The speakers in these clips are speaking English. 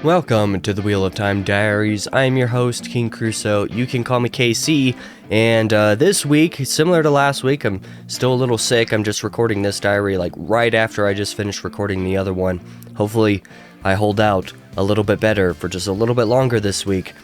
Welcome to the Wheel of Time Diaries. I am your host, King Crusoe. You can call me KC. And this week, similar to last week, I'm still a little sick. I'm just recording this diary right after I just finished recording the other one. Hopefully, I hold out a little bit better for just a little bit longer this week.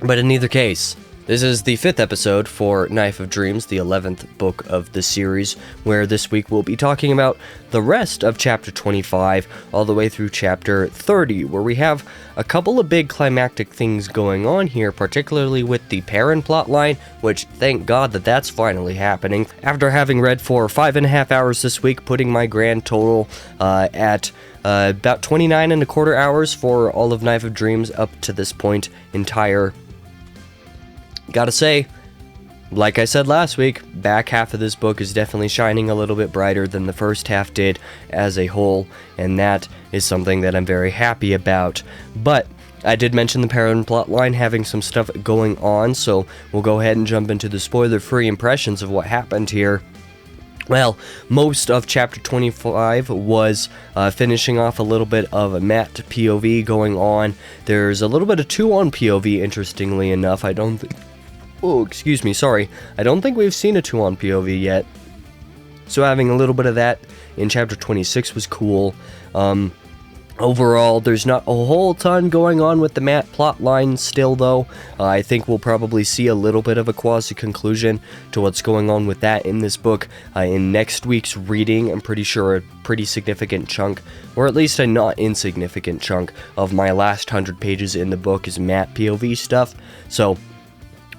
But in either case, this is the 5th episode for Knife of Dreams, the 11th book of the series, where this week we'll be talking about the rest of Chapter 25 all the way through Chapter 30, where we have a couple of big climactic things going on here, particularly with the Perrin plotline, which thank God that that's finally happening. After having read for 5.5 hours this week, putting my grand total at about 29 and a quarter hours for all of Knife of Dreams up to this point entire. Gotta say, like I said last week, back half of this book is definitely shining a little bit brighter than the first half did as a whole, and that is something that I'm very happy about. But I did mention the Perrin plotline having some stuff going on, so we'll go ahead and jump into the spoiler-free impressions of what happened here. Well, most of Chapter 25 was finishing off a little bit of a Matt POV going on. There's a little bit of 2-on POV, interestingly enough. I don't think we've seen a 2-on POV yet. So having a little bit of that in Chapter 26 was cool. Overall, there's not a whole ton going on with the Matt plotline still, though. I think we'll probably see a little bit of a quasi-conclusion to what's going on with that in this book in next week's reading. I'm pretty sure a pretty significant chunk, or at least a not insignificant chunk, of my last 100 pages in the book is Matt POV stuff. So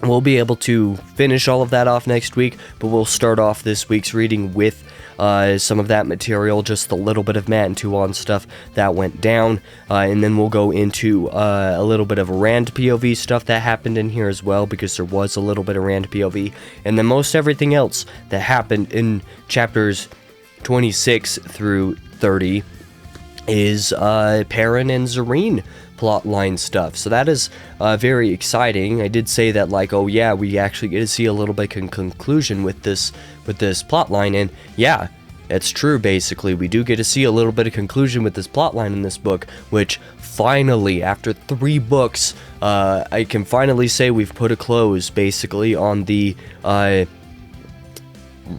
we'll be able to finish all of that off next week, but we'll start off this week's reading with some of that material, just a little bit of Matt and 2-on stuff that went down, and then we'll go into a little bit of Rand POV stuff that happened in here as well, because there was a little bit of Rand POV, and then most everything else that happened in chapters 26 through 30 is Perrin and Zareen plotline stuff. So that is very exciting. I did say that, we actually get to see a little bit of conclusion with this plotline, and yeah, it's true. Basically, we do get to see a little bit of conclusion with this plotline in this book, which finally, after 3 books, I can finally say we've put a close, basically, on the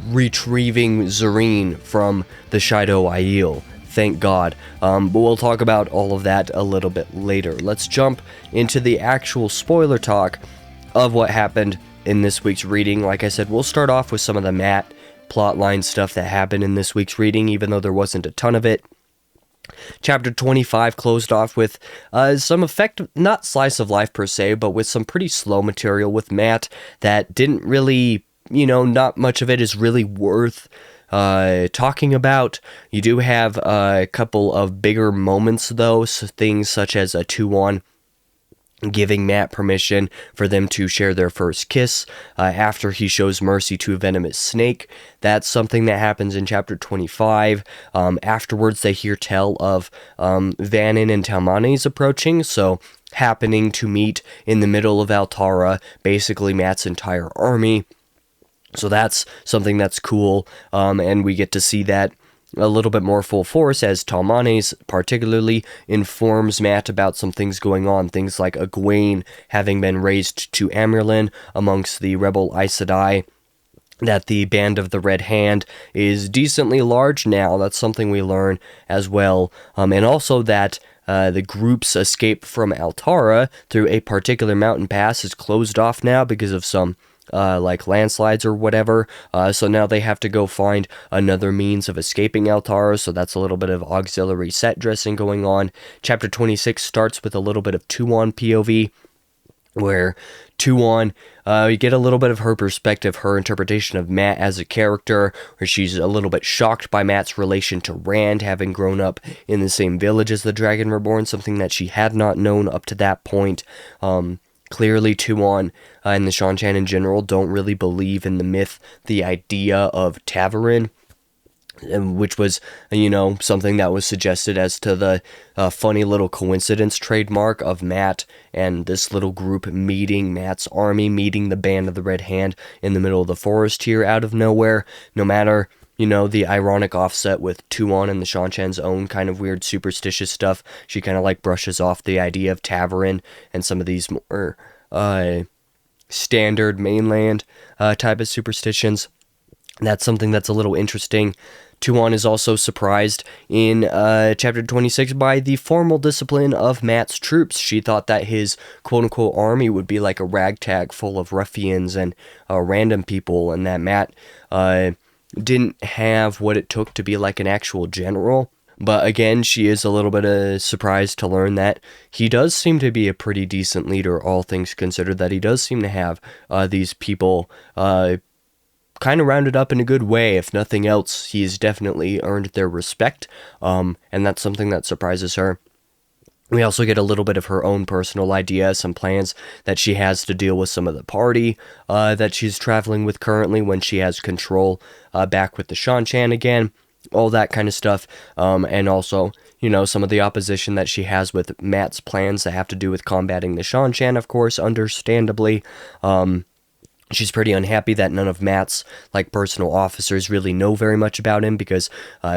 retrieving Zareen from the Shaido Aiel. Thank God. But we'll talk about all of that a little bit later. Let's jump into the actual spoiler talk of what happened in this week's reading. Like I said, we'll start off with some of the Matt plotline stuff that happened in this week's reading, even though there wasn't a ton of it. Chapter 25 closed off with some not slice of life per se, but with some pretty slow material with Matt that didn't really, not much of it is really worth talking about. You do have a couple of bigger moments, though, so things such as a 2-on giving Matt permission for them to share their first kiss after he shows mercy to a venomous snake. That's something that happens in Chapter 25. Afterwards, they hear tell of Vannin and Talmanes approaching, so happening to meet in the middle of Altara, basically Matt's entire army. So that's something that's cool, and we get to see that a little bit more full force as Talmanes particularly informs Matt about some things going on, things like Egwene having been raised to Amyrlin amongst the rebel Aes Sedai, that the Band of the Red Hand is decently large now. That's something we learn as well, and also that the group's escape from Altara through a particular mountain pass is closed off now because of some landslides or whatever, so now they have to go find another means of escaping Altara, so that's a little bit of auxiliary set dressing going on. Chapter 26 starts with a little bit of 2-on POV, where 2-on, you get a little bit of her perspective, her interpretation of Matt as a character, where she's a little bit shocked by Matt's relation to Rand, having grown up in the same village as the Dragon Reborn, something that she had not known up to that point. Clearly, 2-on and the Shan-Chan in general don't really believe in the myth, the idea of Ta'veren, which was, something that was suggested as to the funny little coincidence trademark of Matt and this little group meeting Matt's army, meeting the Band of the Red Hand in the middle of the forest here out of nowhere. No matter the ironic offset with Tuon and the Shanchan's own kind of weird superstitious stuff. She kind of like brushes off the idea of Tavarin and some of these more standard mainland type of superstitions. That's something that's a little interesting. Tuon is also surprised in chapter 26 by the formal discipline of Mat's troops. She thought that his quote-unquote army would be like a ragtag full of ruffians and random people, and that Mat didn't have what it took to be like an actual general. But again, she is a little bit surprised to learn that he does seem to be a pretty decent leader, all things considered, that he does seem to have these people kind of rounded up in a good way. If nothing else, he's definitely earned their respect, and that's something that surprises her. We also get a little bit of her own personal ideas, some plans that she has to deal with some of the party that she's traveling with currently when she has control back with the Shanchan again, all that kind of stuff, and also, some of the opposition that she has with Mat's plans that have to do with combating the Shanchan, of course, understandably. She's pretty unhappy that none of Mat's personal officers really know very much about him, because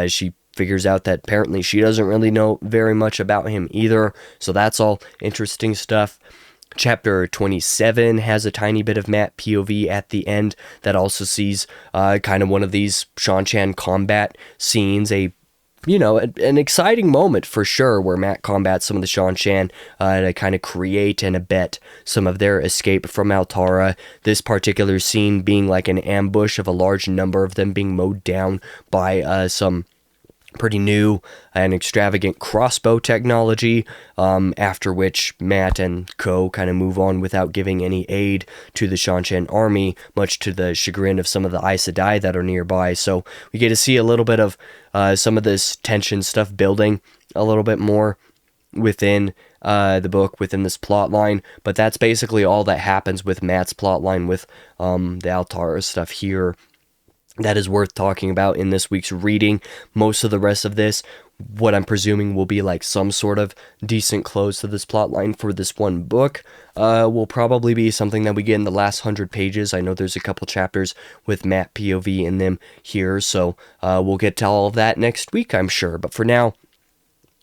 she figures out that apparently she doesn't really know very much about him either. So that's all interesting stuff. Chapter 27 has a tiny bit of Mat POV at the end that also sees kind of one of these Shanchan combat scenes, an exciting moment for sure, where Mat combats some of the Shanchan to kind of create and abet some of their escape from Altara. This particular scene being like an ambush of a large number of them being mowed down by some pretty new and extravagant crossbow technology, after which Mat and co kind of move on without giving any aid to the Shanchan army, much to the chagrin of some of the Aes Sedai that are nearby. So we get to see a little bit of some of this tension stuff building a little bit more within the book, within this plot line, but that's basically all that happens with Mat's plot line with the Altara stuff here. That is worth talking about in this week's reading. Most of the rest of this, what I'm presuming will be like some sort of decent close to this plotline for this one book, will probably be something that we get in the last 100 pages. I know there's a couple chapters with Mat POV in them here, so we'll get to all of that next week, I'm sure. But for now,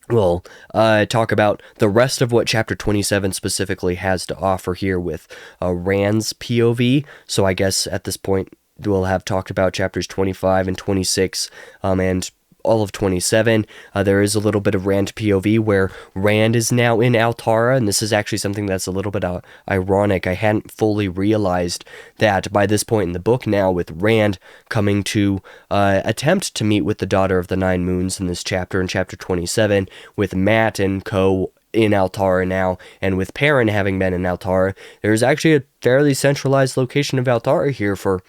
we'll talk about the rest of what Chapter 27 specifically has to offer here with Rand's POV. So I guess at this point, we'll have talked about chapters 25 and 26, and all of 27. There is a little bit of Rand POV where Rand is now in Altara, and this is actually something that's a little bit ironic. I hadn't fully realized that by this point in the book now, with Rand coming to attempt to meet with the Daughter of the Nine Moons in this chapter, in chapter 27, with Mat and co in Altara now, and with Perrin having been in Altara, there's actually a fairly centralized location of Altara here for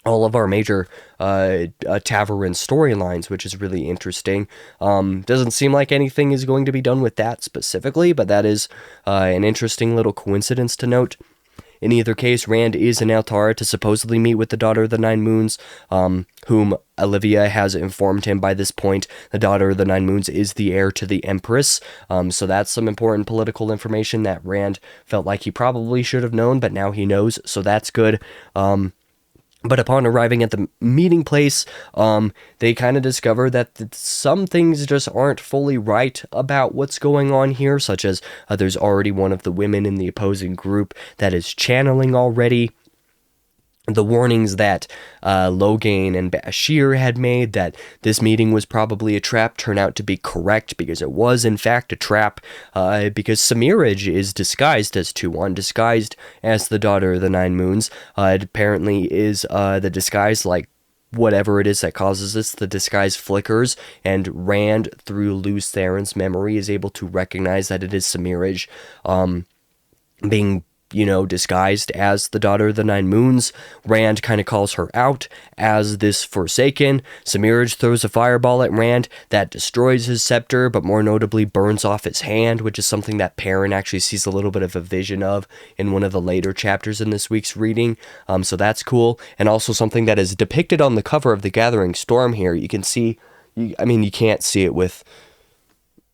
all of our major Tavarin storylines, which is really interesting. Doesn't seem like anything is going to be done with that specifically, but that is an interesting little coincidence to note. In either case, Rand is in Altara to supposedly meet with the Daughter of the Nine Moons, whom Olivia has informed him by this point. The Daughter of the Nine Moons is the heir to the Empress, so that's some important political information that Rand felt like he probably should have known, but now he knows, so that's good. But upon arriving at the meeting place, they kind of discover that some things just aren't fully right about what's going on here, such as there's already one of the women in the opposing group that is channeling already. The warnings that Logain and Bashir had made that this meeting was probably a trap turn out to be correct, because it was in fact a trap, because Semirhage is disguised as Tuon, disguised as the Daughter of the Nine Moons. It apparently is the disguise, like whatever it is that causes this, the disguise flickers, and Rand, through Lews Theron's memory, is able to recognize that it is Semirhage being disguised as the Daughter of the Nine Moons. Rand kind of calls her out as this Forsaken. Semirhage throws a fireball at Rand that destroys his scepter, but more notably burns off his hand, which is something that Perrin actually sees a little bit of a vision of in one of the later chapters in this week's reading. So that's cool, and also something that is depicted on the cover of the Gathering Storm here. You can see, you can't see it with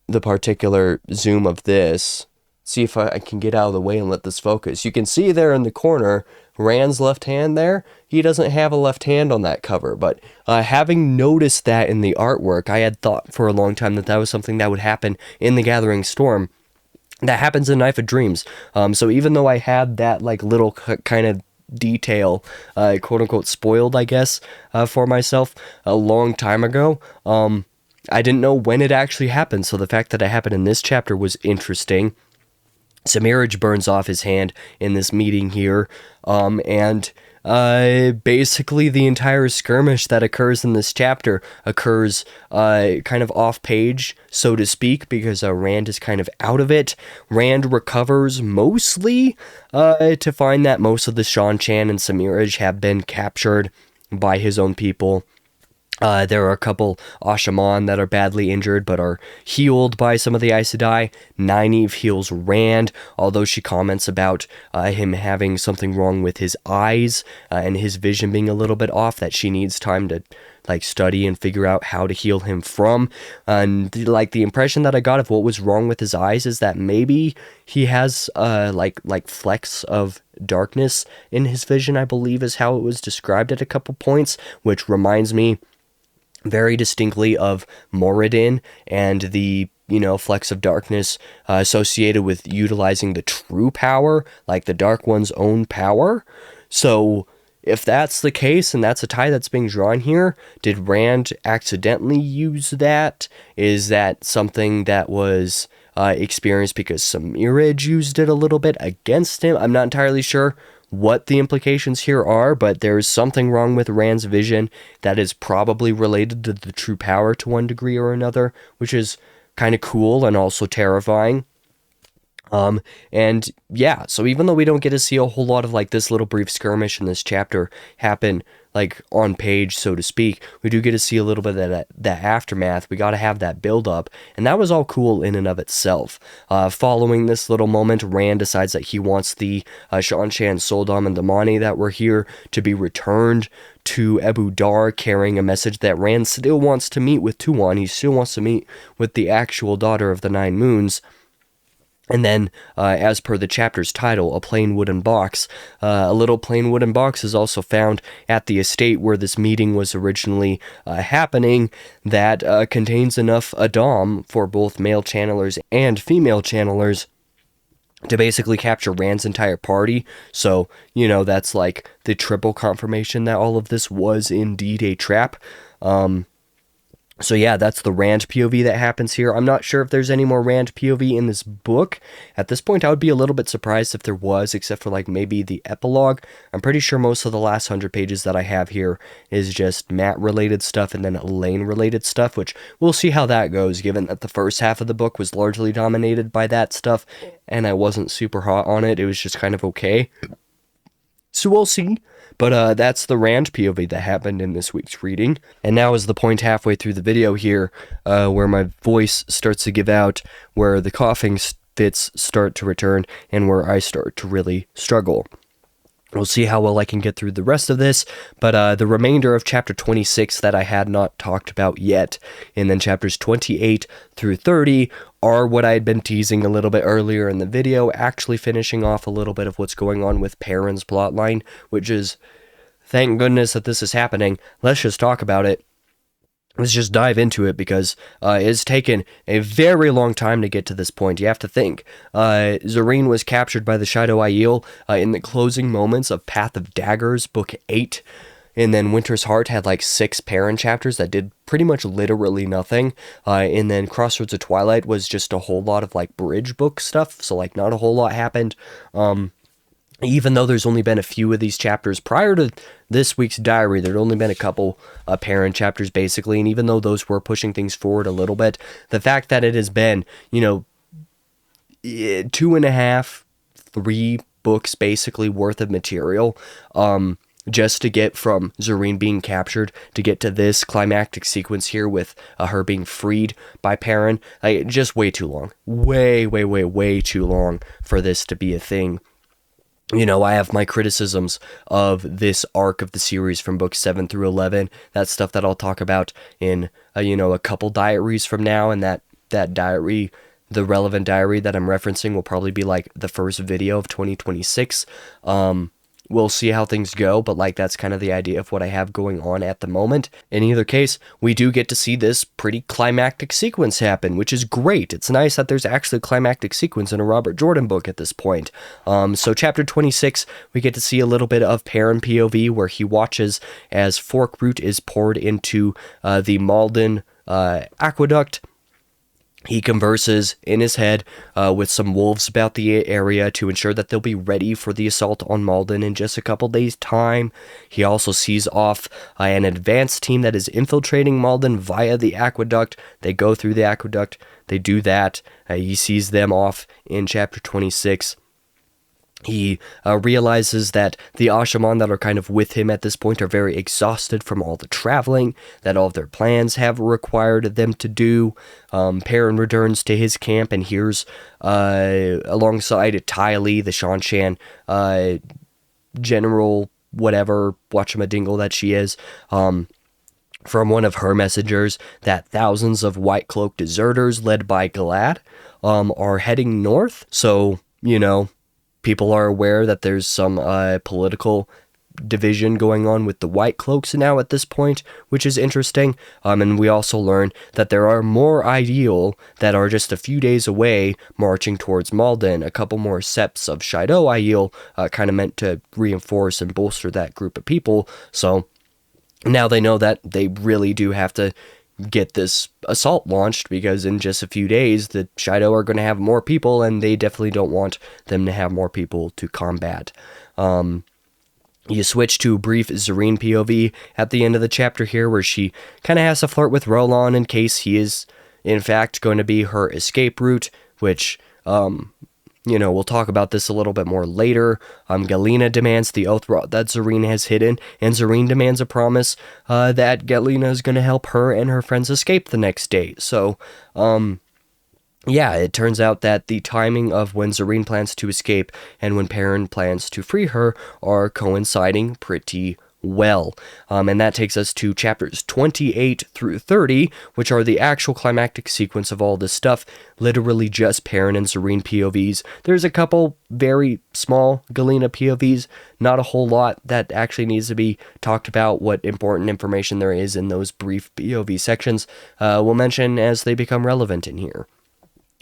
the particular zoom of this. see if I can get out of the way and let this focus. You can see there in the corner, Rand's left hand there. He doesn't have a left hand on that cover, but having noticed that in the artwork, I had thought for a long time that that was something that would happen in The Gathering Storm. That happens in Knife of Dreams. So even though I had that like little kind of detail, quote unquote, spoiled, I guess, for myself a long time ago, I didn't know when it actually happened. So the fact that it happened in this chapter was interesting. Semiraj burns off his hand in this meeting here, and basically the entire skirmish that occurs in this chapter occurs kind of off page, so to speak, because Rand is kind of out of it. Rand recovers mostly to find that most of the Shan-Chan and Semiraj have been captured by his own people. There are a couple Ashaman that are badly injured but are healed by some of the Aes Sedai. Nynaeve heals Rand, although she comments about him having something wrong with his eyes and his vision being a little bit off that she needs time to like study and figure out how to heal him from. And like the impression that I got of what was wrong with his eyes is that maybe he has like flecks of darkness in his vision, I believe is how it was described at a couple points, which reminds me very distinctly of Moradin and the, flecks of darkness associated with utilizing the true power, like the Dark One's own power. So if that's the case and that's a tie that's being drawn here, did Rand accidentally use that? Is that something that was experienced because Semiraj used it a little bit against him? I'm not entirely sure what the implications here are, but there's something wrong with Rand's vision that is probably related to the true power to one degree or another, which is kind of cool and also terrifying. And yeah, so even though we don't get to see a whole lot of like this little brief skirmish in this chapter happen like on page, so to speak, we do get to see a little bit of that aftermath. We got to have that build up, and that was all cool in and of itself. Following this little moment, Rand decides that he wants the Shan-Chan, Soldam, and Damani that were here to be returned to Ebu Dar, carrying a message that Rand still wants to meet with Tuon. He still wants to meet with the actual daughter of the Nine Moons. And then, as per the chapter's title, a plain wooden box. A little plain wooden box is also found at the estate where this meeting was originally happening that contains enough Adam for both male channelers and female channelers to basically capture Rand's entire party. So, that's like the triple confirmation that all of this was indeed a trap. So yeah, that's the Rand POV that happens here. I'm not sure if there's any more Rand POV in this book. At this point, I would be a little bit surprised if there was, except for like maybe the epilogue. I'm pretty sure most of the last 100 pages that I have here is just Matt-related stuff and then Elaine-related stuff, which we'll see how that goes, given that the first half of the book was largely dominated by that stuff, and I wasn't super hot on it. It was just kind of okay. So we'll see. But that's the Rand POV that happened in this week's reading. And now is the point halfway through the video here where my voice starts to give out, where the coughing fits start to return, and where I start to really struggle. We'll see how well I can get through the rest of this, but the remainder of chapter 26 that I had not talked about yet, and then chapters 28 through 30 are what I had been teasing a little bit earlier in the video, actually finishing off a little bit of what's going on with Perrin's plotline, which is, thank goodness that this is happening. Let's just talk about it. Let's just dive into it, because it's taken a very long time to get to this point. You have to think. Zareen was captured by the Shido Aiel in the closing moments of Path of Daggers, Book 8. And then Winter's Heart had like 6 Perrin chapters that did pretty much literally nothing. And then Crossroads of Twilight was just a whole lot of like bridge book stuff. So like not a whole lot happened. Even though there's only been a few of these chapters prior to this week's diary, there'd only been a couple Perrin chapters basically, and even though those were pushing things forward a little bit, the fact that it has been, 2.5, 3 books basically worth of material, just to get from Zareen being captured to get to this climactic sequence here with her being freed by Perrin, just way too long. Way too long for this to be a thing. I have my criticisms of this arc of the series from books 7 through 11. That's stuff that I'll talk about in, a couple diaries from now, and that diary the relevant diary that I'm referencing will probably be like the first video of 2026. We'll see how things go, but like that's kind of the idea of what I have going on at the moment. In either case, we do get to see this pretty climactic sequence happen, which is great. It's nice that there's actually a climactic sequence in a Robert Jordan book at this point. So chapter 26, we get to see a little bit of Perrin POV where he watches as fork root is poured into the Malden aqueduct. He converses in his head with some wolves about the area to ensure that they'll be ready for the assault on Malden in just a couple days' time. He also sees off an advanced team that is infiltrating Malden via the aqueduct. They go through the aqueduct. They do that. He sees them off in chapter 26. He realizes that the Ashaman that are kind of with him at this point are very exhausted from all the traveling that all of their plans have required them to do. Perrin returns to his camp and hears alongside Tylee, the Shanshan general, whatever, whatchamadingle that she is, from one of her messengers that thousands of white cloak deserters led by Galad are heading north. So, people are aware that there's some political division going on with the White Cloaks now at this point, which is interesting. And we also learn that there are more Ideal that are just a few days away marching towards Malden. A couple more septs of Shido Ideal kind of meant to reinforce and bolster that group of people. So now they know that they really do have to get this assault launched, because in just a few days the Shido are going to have more people, and they definitely don't want them to have more people to combat. You switch to a brief Zareen POV at the end of the chapter here, where she kind of has to flirt with Roland in case he is in fact going to be her escape route, which we'll talk about this a little bit more later. Galena demands the oath rod that Zareen has hidden, and Zareen demands a promise that Galena is going to help her and her friends escape the next day. So, it turns out that the timing of when Zareen plans to escape and when Perrin plans to free her are coinciding pretty well. And that takes us to chapters 28 through 30, which are the actual climactic sequence of all this stuff. Literally just Perrin and Zareen POVs. There's a couple very small Galena POVs, not a whole lot that actually needs to be talked about. What important information there is in those brief POV sections, we'll mention as they become relevant in here.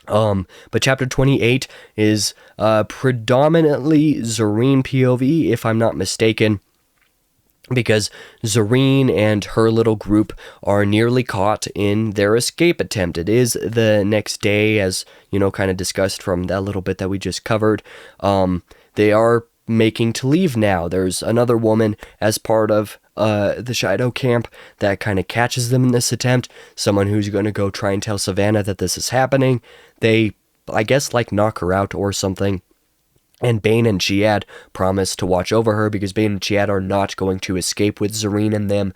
But chapter 28 is predominantly Zareen POV, if I'm not mistaken, because Zareen and her little group are nearly caught in their escape attempt. It is the next day, as kind of discussed from that little bit that we just covered. They are making to leave now. There's another woman as part of the Shido camp that kind of catches them in this attempt. Someone who's going to go try and tell Savannah that this is happening. They, I guess, knock her out or something. And Bane and Chiad promise to watch over her, because Bane and Chiad are not going to escape with Zareen and them,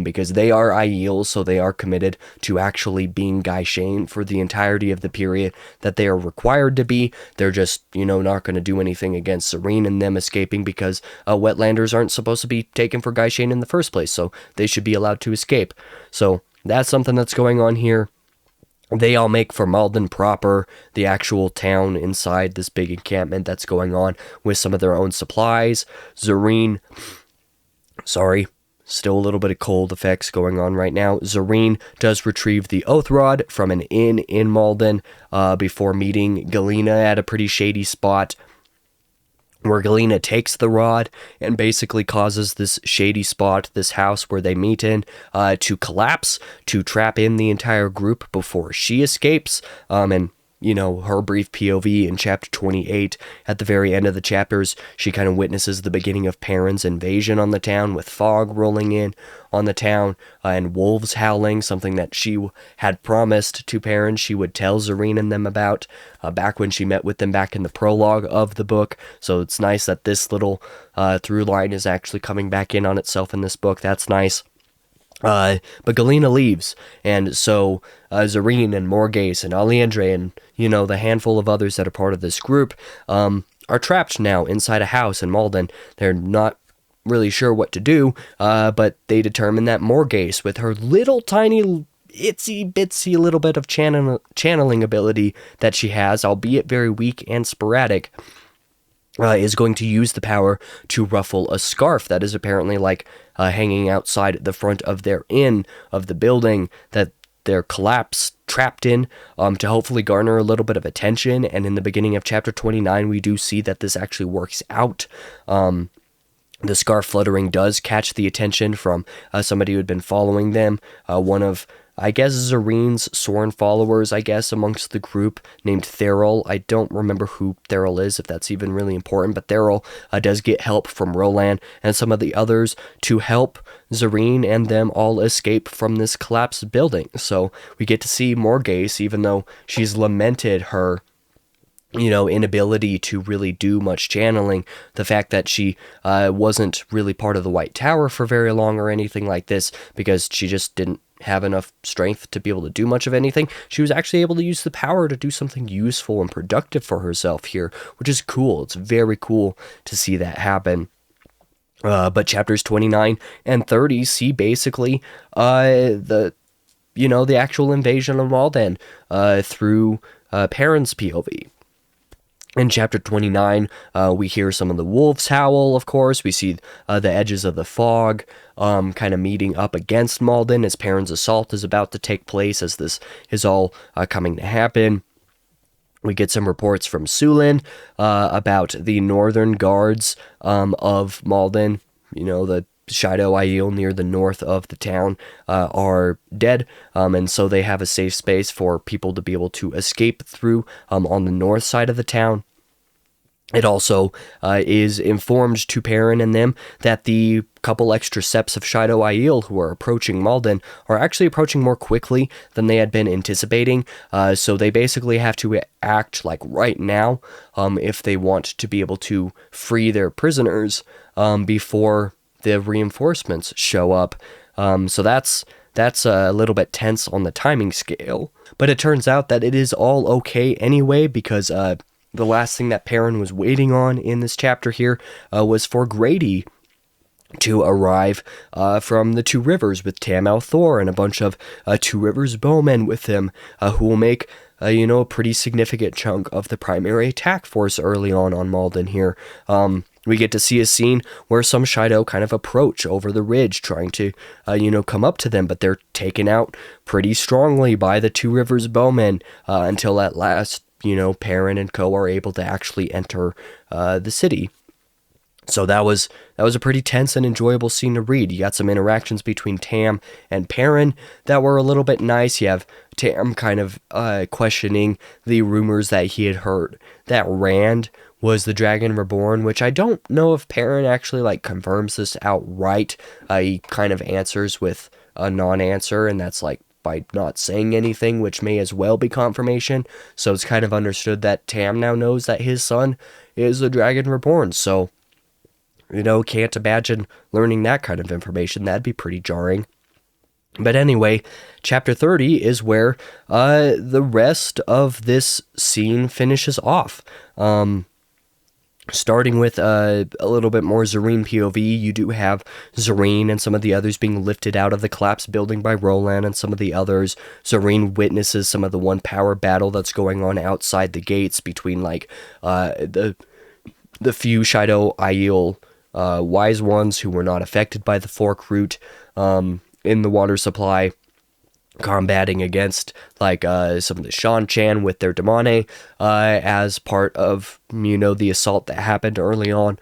because they are Aiel, so they are committed to actually being Gaishain for the entirety of the period that they are required to be. They're just, not going to do anything against Zareen and them escaping, because Wetlanders aren't supposed to be taken for Gaishain in the first place, so they should be allowed to escape. So that's something that's going on here. They all make for Malden proper, the actual town inside this big encampment that's going on, with some of their own supplies. Zareen, still a little bit of cold effects going on right now. Zareen does retrieve the oath rod from an inn in Malden before meeting Galena at a pretty shady spot, where Galena takes the rod and basically causes this shady spot, this house where they meet in, to collapse, to trap in the entire group before she escapes. And her brief POV in chapter 28, at the very end of the chapters, she kind of witnesses the beginning of Perrin's invasion on the town, with fog rolling in on the town, and wolves howling, something that she had promised to Perrin she would tell Zareen and them about, back when she met with them back in the prologue of the book. So it's nice that this little through line is actually coming back in on itself in this book. That's nice. But Galena leaves, and so Zareen and Morghese and Aliandre and, the handful of others that are part of this group are trapped now inside a house in Malden. They're not really sure what to do, but they determine that Morghese, with her little tiny itsy bitsy little bit of channeling ability that she has, albeit very weak and sporadic, is going to use the power to ruffle a scarf that is apparently like hanging outside the front of their inn of the building that they're trapped in, to hopefully garner a little bit of attention. And in the beginning of chapter 29, we do see that this actually works out. The scarf fluttering does catch the attention from somebody who had been following them, one of, I guess, Zareen's sworn followers, I guess, amongst the group, named Therill. I don't remember who Therill is, if that's even really important, but Therill does get help from Roland and some of the others to help Zareen and them all escape from this collapsed building. So we get to see Morghese, even though she's lamented her inability to really do much channeling, the fact that she wasn't really part of the White Tower for very long or anything like this, because she just didn't have enough strength to be able to do much of anything. She was actually able to use the power to do something useful and productive for herself here, which is cool. It's very cool to see that happen. But chapters 29 and 30 see basically the actual invasion of Malden through Perrin's POV. In chapter 29, we hear some of the wolves howl, of course. We see the edges of the fog kind of meeting up against Malden as Perrin's assault is about to take place, as this is all coming to happen. We get some reports from Sulin about the northern guards of Malden, the Shido Aiel near the north of the town are dead, and so they have a safe space for people to be able to escape through on the north side of the town. It also is informed to Perrin and them that the couple extra seps of Shido Aiel who are approaching Malden are actually approaching more quickly than they had been anticipating, so they basically have to act like right now if they want to be able to free their prisoners before the reinforcements show up. So that's a little bit tense on the timing scale. But it turns out that it is all okay anyway, because the last thing that Perrin was waiting on in this chapter here was for Grady to arrive from the Two Rivers with Tam al'Thor and a bunch of Two Rivers bowmen with him, who will make a pretty significant chunk of the primary attack force early on Malden here. We get to see a scene where some Shido kind of approach over the ridge, trying to, come up to them, but they're taken out pretty strongly by the Two Rivers bowmen until at last, Perrin and co are able to actually enter the city. So that was a pretty tense and enjoyable scene to read. You got some interactions between Tam and Perrin that were a little bit nice. You have Tam kind of questioning the rumors that he had heard that Rand was the Dragon Reborn, which I don't know if Perrin actually confirms this outright. He kind of answers with a non-answer, and that's by not saying anything, which may as well be confirmation. So it's kind of understood that Tam now knows that his son is the Dragon Reborn. So, can't imagine learning that kind of information. That'd be pretty jarring. But anyway, chapter 30 is where the rest of this scene finishes off. Starting with a little bit more Zareen POV, you do have Zareen and some of the others being lifted out of the collapsed building by Roland and some of the others. Zareen witnesses some of the one power battle that's going on outside the gates between the few Shido Aiel wise ones who were not affected by the fork root in the water supply, combating against some of the Shan-Chan with their Damane as part of the assault that happened early on.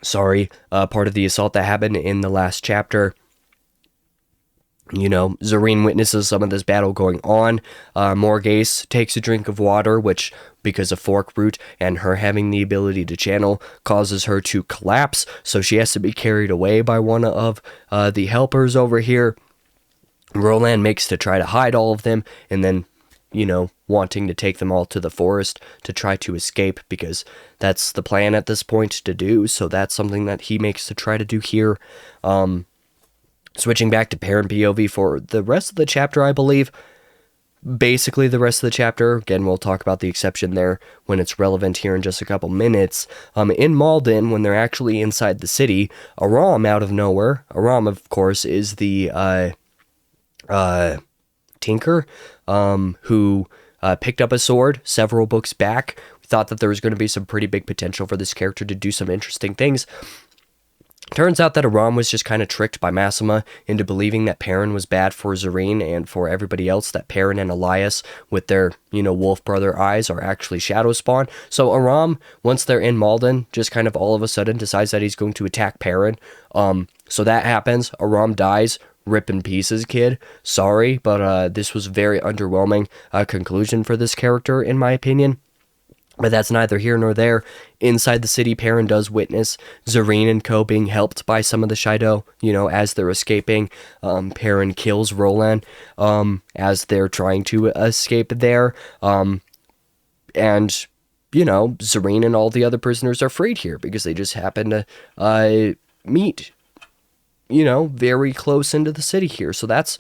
Part of the assault that happened in the last chapter. Zareen witnesses some of this battle going on. Morghese takes a drink of water, which, because of fork root and her having the ability to channel, causes her to collapse, so she has to be carried away by one of the helpers over here. Roland makes to try to hide all of them, and then, wanting to take them all to the forest to try to escape, because that's the plan at this point to do, so that's something that he makes to try to do here. Switching back to Perrin POV for the rest of the chapter, I believe. Basically the rest of the chapter, again, we'll talk about the exception there when it's relevant here in just a couple minutes. In Malden, when they're actually inside the city, Aram out of nowhere, Aram, of course, is the Tinker, who picked up a sword several books back. We thought that there was going to be some pretty big potential for this character to do some interesting things. Turns out that Aram was just kind of tricked by Massima into believing that Perrin was bad for Zareen and for everybody else, that Perrin and Elias, with their, wolf brother eyes, are actually Shadow Spawn. So Aram, once they're in Malden, just kind of all of a sudden decides that he's going to attack Perrin. So that happens. Aram dies. Rip in pieces, kid. Sorry, but this was a very underwhelming conclusion for this character, in my opinion. But that's neither here nor there. Inside the city, Perrin does witness Zareen and co being helped by some of the Shido, as they're escaping. Perrin kills Roland as they're trying to escape there. And, Zareen and all the other prisoners are freed here because they just happen to meet very close into the city here. So that's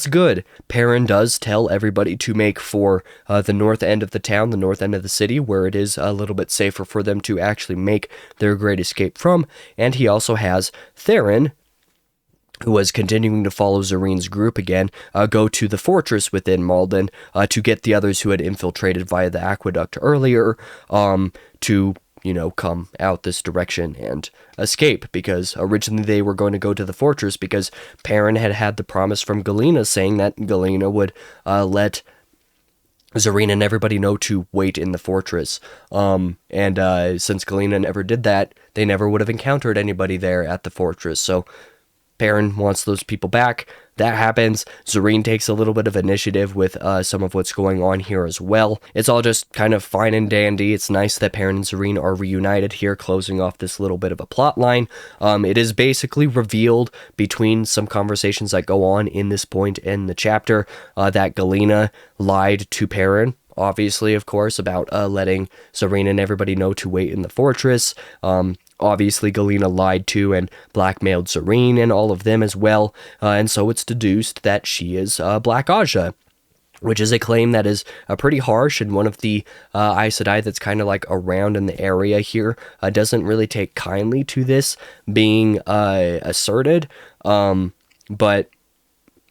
good. Perrin does tell everybody to make for the north end of the town, the north end of the city, where it is a little bit safer for them to actually make their great escape from. And he also has Theron, who was continuing to follow Zareen's group again, go to the fortress within Malden to get the others who had infiltrated via the aqueduct earlier to come out this direction and escape, because originally they were going to go to the fortress because Perrin had the promise from Galena saying that Galena would let Zareen and everybody know to wait in the fortress. And since Galena never did that, they never would have encountered anybody there at the fortress. So Perrin wants those people back. That happens. Zareen takes a little bit of initiative with some of what's going on here as well. It's all just kind of fine and dandy. It's nice that Perrin and Zareen are reunited here, closing off this little bit of a plot line. It is basically revealed between some conversations that go on in this point in the chapter that Galena lied to Perrin, obviously, of course, about letting Zareen and everybody know to wait in the fortress. Obviously, Galena lied to and blackmailed Zareen and all of them as well, and so it's deduced that she is Black Aja, which is a claim that is pretty harsh, and one of the Aes Sedai that's kind of like around in the area here doesn't really take kindly to this being asserted, but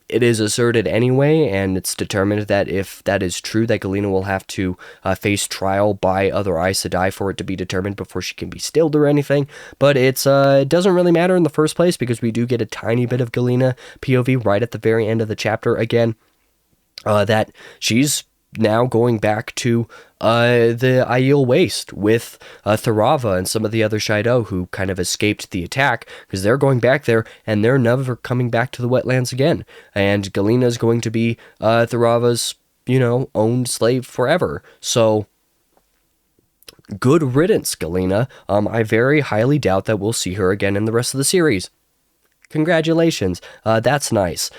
it is asserted anyway, and it's determined that if that is true, that Galena will have to face trial by other Aes Sedai for it to be determined before she can be stilled or anything. But it doesn't really matter in the first place, because we do get a tiny bit of Galena POV right at the very end of the chapter again, that she's now going back to the Aiel Waste with Tharava and some of the other Shido who kind of escaped the attack, because they're going back there and they're never coming back to the wetlands again. And Galena's going to be Tharava's, owned slave forever. So good riddance, Galena. I very highly doubt that we'll see her again in the rest of the series. Congratulations. That's nice.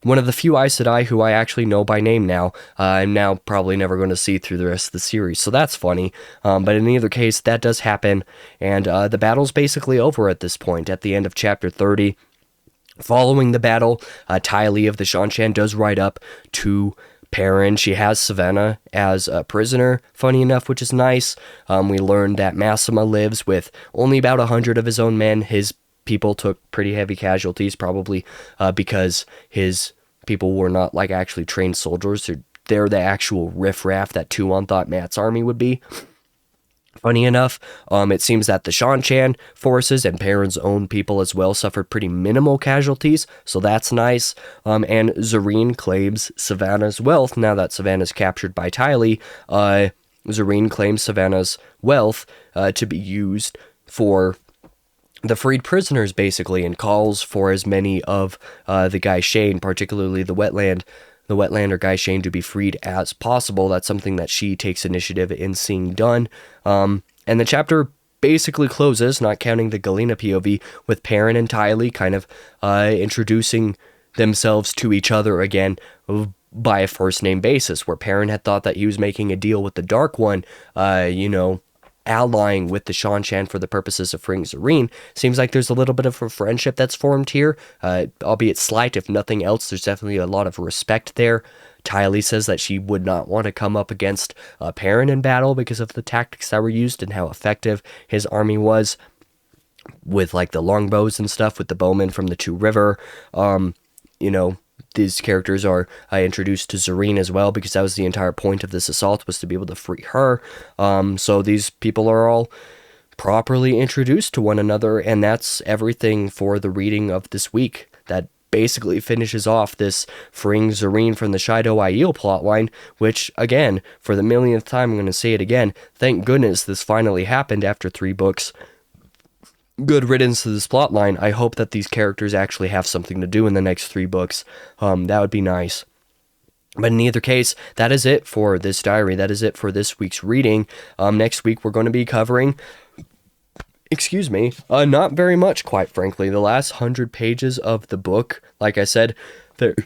One of the few Aes Sedai who I actually know by name now, I'm now probably never going to see through the rest of the series, so that's funny. But in either case, that does happen, and the battle's basically over at this point, at the end of Chapter 30. Following the battle, Tylee of the Shanshan does ride up to Perrin. She has Savannah as a prisoner, funny enough, which is nice. We learned that Massima lives with only about 100 of his own men. His people took pretty heavy casualties, probably because his people were not like actually trained soldiers. They're the actual riffraff that Tuon thought Mat's army would be. Funny enough, it seems that the Shanshan forces and Perrin's own people as well suffered pretty minimal casualties, so that's nice. And Zareen claims Savannah's wealth. Now that Savannah's captured by Tylee, Zareen claims Savannah's wealth to be used for the freed prisoners, basically, and calls for as many of the Gaishane, particularly the Wetlander Gaishane, to be freed as possible. That's something that she takes initiative in seeing done. And the chapter basically closes, not counting the Galena POV, with Perrin and Tylee kind of introducing themselves to each other again by a first-name basis, where Perrin had thought that he was making a deal with the Dark One, allying with the Shanshan for the purposes of freeing Zareen. Seems like there's a little bit of a friendship that's formed here, albeit slight. If nothing else, there's definitely a lot of respect there. Tylee says that she would not want to come up against Perrin in battle because of the tactics that were used and how effective his army was with like the longbows and stuff with the bowmen from the Two River. these characters are introduced to Zareen as well, because that was the entire point of this assault, was to be able to free her. So these people are all properly introduced to one another, and that's everything for the reading of this week. That basically finishes off this freeing Zareen from the Shido Aiel plotline, which, again, for the millionth time, I'm going to say it again, thank goodness this finally happened after 3 books. Good riddance to this plotline. I hope that these characters actually have something to do in the next 3 books. That would be nice. But in either case, that is it for this diary. That is it for this week's reading. Next week, we're going to be covering... not very much, quite frankly. The last 100 pages of the book, like I said, having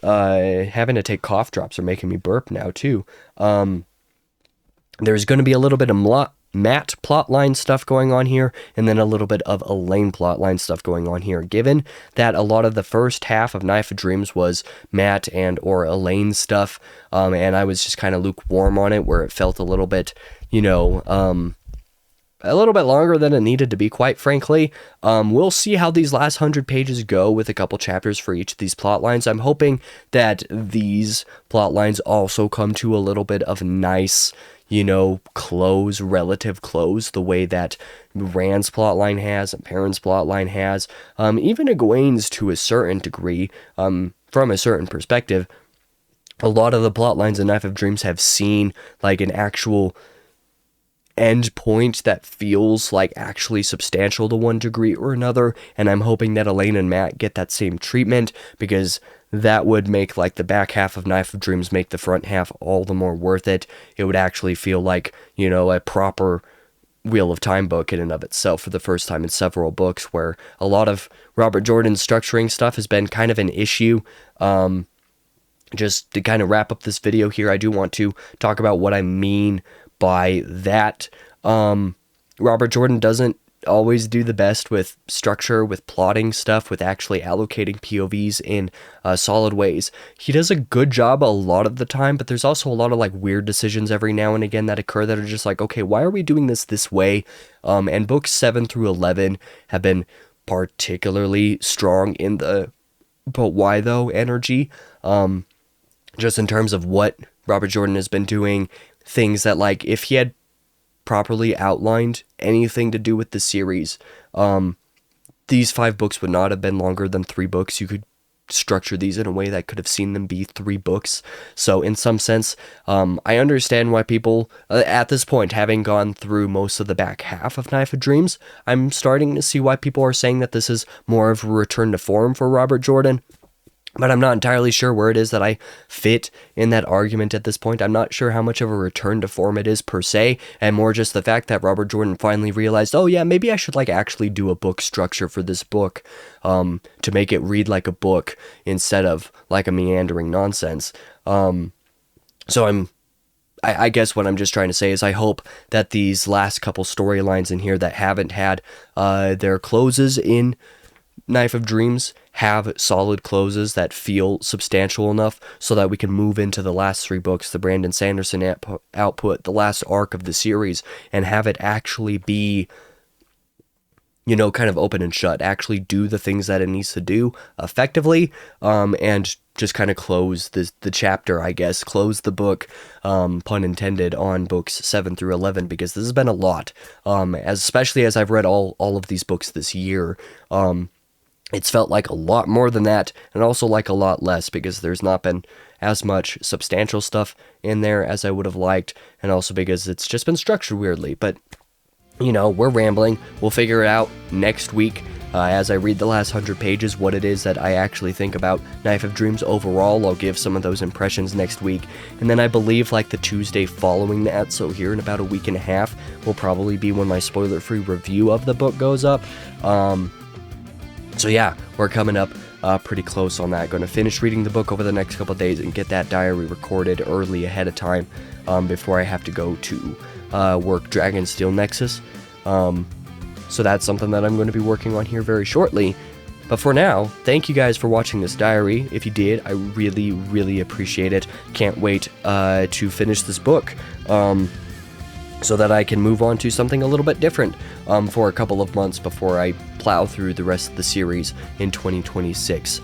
to take cough drops are making me burp now, too. There's going to be a little bit of Matt plotline stuff going on here, and then a little bit of Elaine plotline stuff going on here. Given that a lot of the first half of Knife of Dreams was Matt and or Elaine stuff, and I was just kind of lukewarm on it, where it felt a little bit, a little bit longer than it needed to be, quite frankly. We'll see how these last 100 pages go with a couple chapters for each of these plot lines. I'm hoping that these plot lines also come to a little bit of nice, relative close, the way that Rand's plotline has and Perrin's plotline has. Even Egwene's to a certain degree, from a certain perspective. A lot of the plot lines in Knife of Dreams have seen like an actual end point that feels like actually substantial to one degree or another, and I'm hoping that Elaine and Matt get that same treatment, because that would make like the back half of Knife of Dreams make the front half all the more worth it. It would actually feel like, a proper Wheel of Time book in and of itself for the first time in several books, where a lot of Robert Jordan's structuring stuff has been kind of an issue. Just to kind of wrap up this video here, I do want to talk about what I mean by that. Robert Jordan doesn't always do the best with structure, with plotting stuff, with actually allocating POVs in solid ways. He does a good job a lot of the time, but there's also a lot of like weird decisions every now and again that occur that are just like, okay, why are we doing this way? And books 7 through 11 have been particularly strong in the but why though energy, just in terms of what Robert Jordan has been doing. Things that, like, if he had properly outlined anything to do with the series, these 5 books would not have been longer than 3 books. You could structure these in a way that could have seen them be 3 books. So in some sense, I understand why people, at this point, having gone through most of the back half of Knife of Dreams, I'm starting to see why people are saying that this is more of a return to form for Robert Jordan. But I'm not entirely sure where it is that I fit in that argument at this point. I'm not sure how much of a return to form it is per se, and more just the fact that Robert Jordan finally realized, oh yeah, maybe I should like actually do a book structure for this book, to make it read like a book instead of like a meandering nonsense. So I guess what I'm just trying to say is I hope that these last couple storylines in here that haven't had their closes in Knife of Dreams have solid closes that feel substantial enough so that we can move into the last 3 books, the Brandon Sanderson output, the last arc of the series, and have it actually be, kind of open and shut, actually do the things that it needs to do effectively, and just kind of close the chapter, I guess, close the book, pun intended, on books 7 through 11, because this has been a lot, especially as I've read all of these books this year. It's felt like a lot more than that, and also like a lot less, because there's not been as much substantial stuff in there as I would have liked, and also because it's just been structured weirdly. But, we're rambling. We'll figure it out next week, as I read the last 100 pages, what it is that I actually think about Knife of Dreams overall. I'll give some of those impressions next week, and then I believe like the Tuesday following that, so here in about a week and a half, will probably be when my spoiler-free review of the book goes up. So yeah, we're coming up pretty close on that. Going to finish reading the book over the next couple days and get that diary recorded early ahead of time, before I have to go to work Dragonsteel Nexus. So that's something that I'm going to be working on here very shortly. But for now, thank you guys for watching this diary. If you did, I really, really appreciate it. Can't wait to finish this book. so that I can move on to something a little bit different for a couple of months before I plow through the rest of the series in 2026.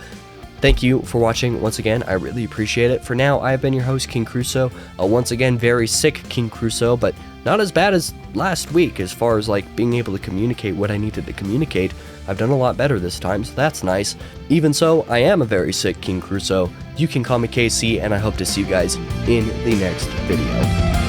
Thank you for watching once again. I really appreciate it. For now, I have been your host, King Crusoe. Once again, very sick King Crusoe, but not as bad as last week as far as like being able to communicate what I needed to communicate. I've done a lot better this time, so that's nice. Even so, I am a very sick King Crusoe. You can call me KC, and I hope to see you guys in the next video.